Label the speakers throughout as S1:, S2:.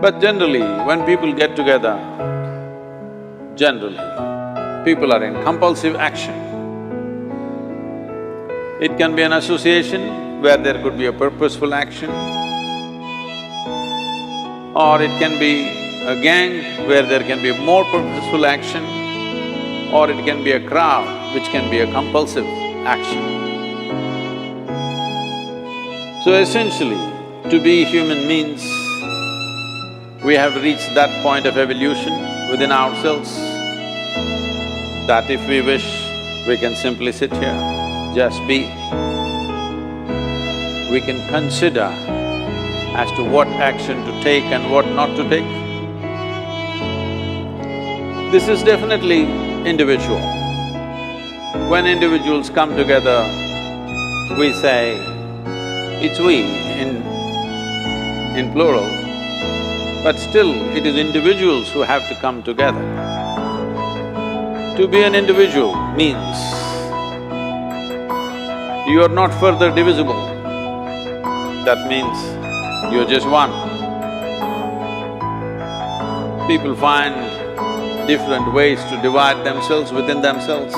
S1: But generally, when people get together, generally, people are in compulsive action. It can be an association where there could be a purposeful action, or it can be a gang where there can be more purposeful action, or it can be a crowd which can be a compulsive action. So essentially, to be human means we have reached that point of evolution within ourselves that if we wish, we can simply sit here, just be. We can consider as to what action to take and what not to take. This is definitely individual. When individuals come together, we say, it's we in plural, but still it is individuals who have to come together. To be an individual means you are not further divisible. That means you're just one. People find different ways to divide themselves within themselves.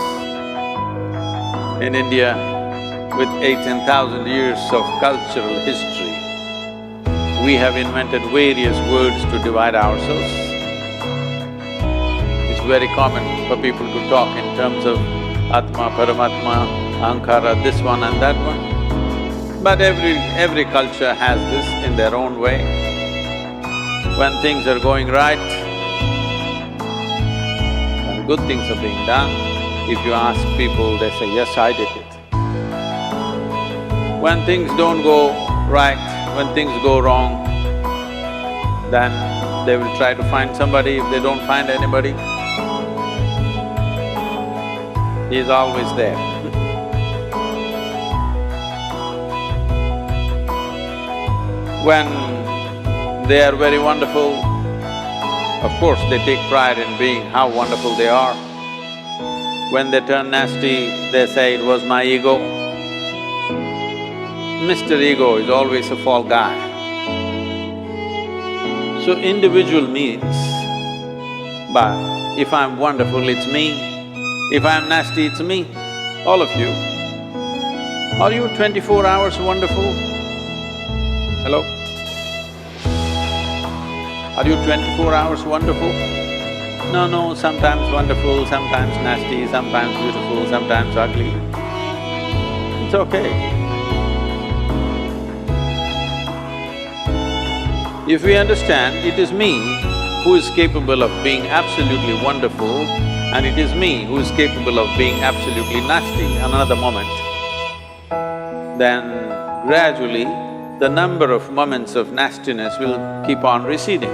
S1: In India, with 18,000 years of cultural history, we have invented various words to divide ourselves. It's very common for people to talk in terms of Atma, Paramatma, Ahankara, this one and that one. But every culture has this in their own way. When things are going right, when good things are being done, if you ask people, they say, yes, I did it. When things don't go right, when things go wrong, then they will try to find somebody. If they don't find anybody, he's always there. When they are very wonderful, of course they take pride in being how wonderful they are. When they turn nasty, they say, it was my ego. Mr. Ego is always a fall guy. So individual means, but if I'm wonderful, it's me. If I'm nasty, it's me. All of you. Are you 24 hours wonderful? Hello? Are you 24 hours wonderful? No, sometimes wonderful, sometimes nasty, sometimes beautiful, sometimes ugly. It's okay. If we understand it is me who is capable of being absolutely wonderful and it is me who is capable of being absolutely nasty another moment, then gradually the number of moments of nastiness will keep on receding.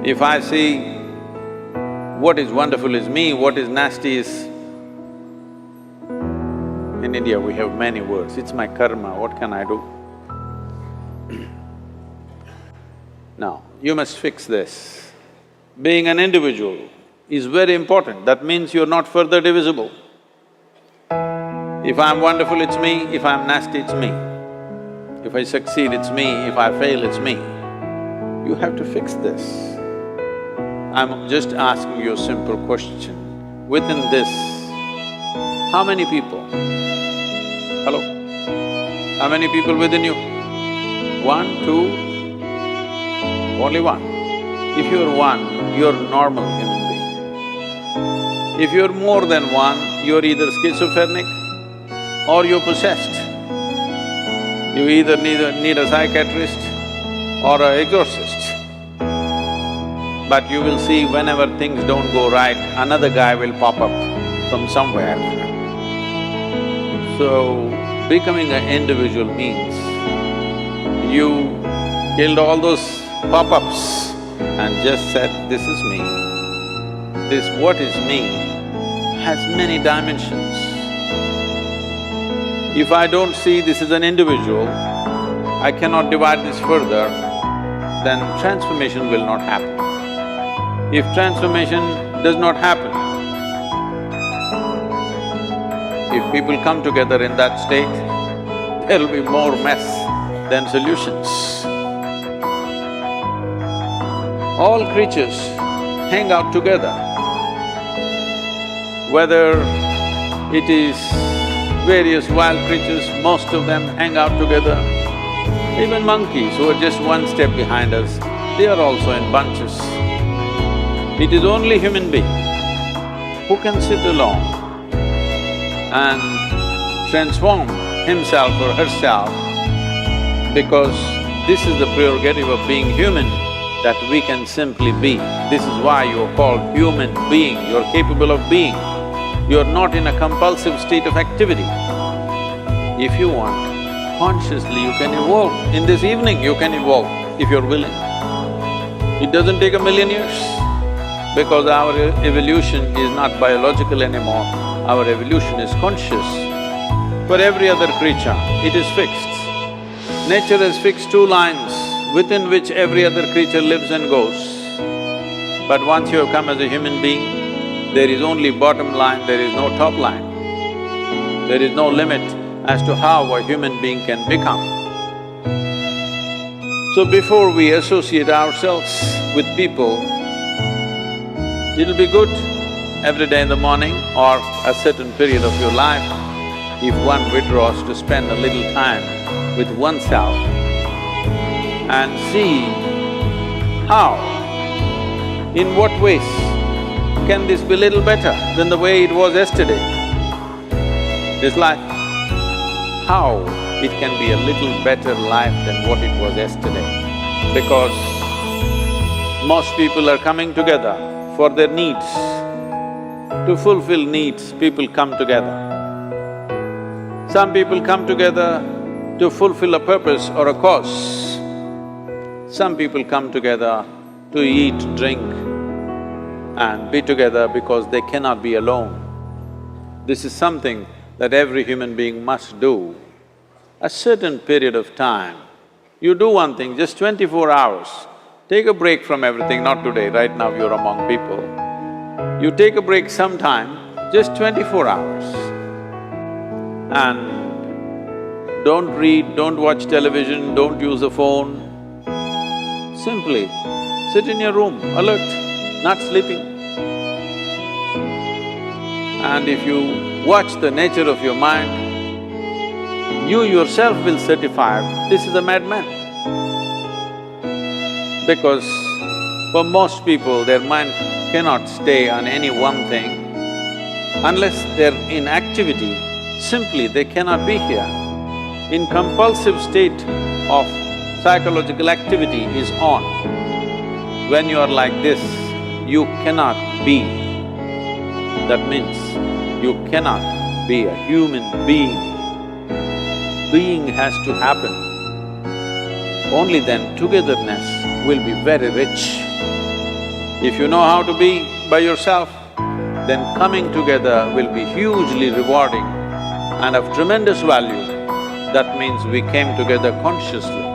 S1: If I see what is wonderful is me, what is nasty is… In India we have many words, it's my karma, what can I do? Now, you must fix this. Being an individual is very important, that means you're not further divisible. If I'm wonderful, it's me, if I'm nasty, it's me. If I succeed, it's me, if I fail, it's me. You have to fix this. I'm just asking you a simple question. Within this, how many people? Hello? How many people within you? 1, 2? Only one. If you're one, you're a normal human being. If you're more than one, you're either schizophrenic or you're possessed. You either need a psychiatrist or an exorcist. But you will see whenever things don't go right, another guy will pop up from somewhere. So, becoming an individual means you killed all those pop-ups and just said, this is me. This what is me has many dimensions. If I don't see this as an individual, I cannot divide this further, then transformation will not happen. If transformation does not happen, if people come together in that state, there'll be more mess than solutions. All creatures hang out together. Whether it is various wild creatures, most of them hang out together. Even monkeys who are just one step behind us, they are also in bunches. It is only human being who can sit alone and transform himself or herself, because this is the prerogative of being human, that we can simply be. This is why you are called human being, you're capable of being. You're not in a compulsive state of activity. If you want, consciously you can evolve. In this evening you can evolve if you're willing. It doesn't take 1,000,000 years, because our evolution is not biological anymore, our evolution is conscious. For every other creature, it is fixed. Nature has fixed 2 lines within which every other creature lives and goes. But once you have come as a human being, there is only bottom line, there is no top line. There is no limit as to how a human being can become. So before we associate ourselves with people, it'll be good every day in the morning or a certain period of your life, if one withdraws to spend a little time with oneself and see how, in what ways can this be little better than the way it was yesterday, this life. How it can be a little better life than what it was yesterday. Because most people are coming together for their needs. To fulfill needs, people come together. Some people come together to fulfill a purpose or a cause. Some people come together to eat, drink and be together because they cannot be alone. This is something that every human being must do. A certain period of time, you do one thing, just 24 hours, take a break from everything, not today, right now you're among people. You take a break sometime, just 24 hours. And don't read, don't watch television, don't use a phone. Simply sit in your room, alert, not sleeping. And if you watch the nature of your mind, you yourself will certify, this is a madman. Because for most people, their mind cannot stay on any one thing. Unless they're in activity, simply they cannot be here. In compulsive state of psychological activity is on. When you are like this, you cannot be. That means you cannot be a human being. Being has to happen. Only then togetherness will be very rich. If you know how to be by yourself, then coming together will be hugely rewarding and of tremendous value. That means we came together consciously.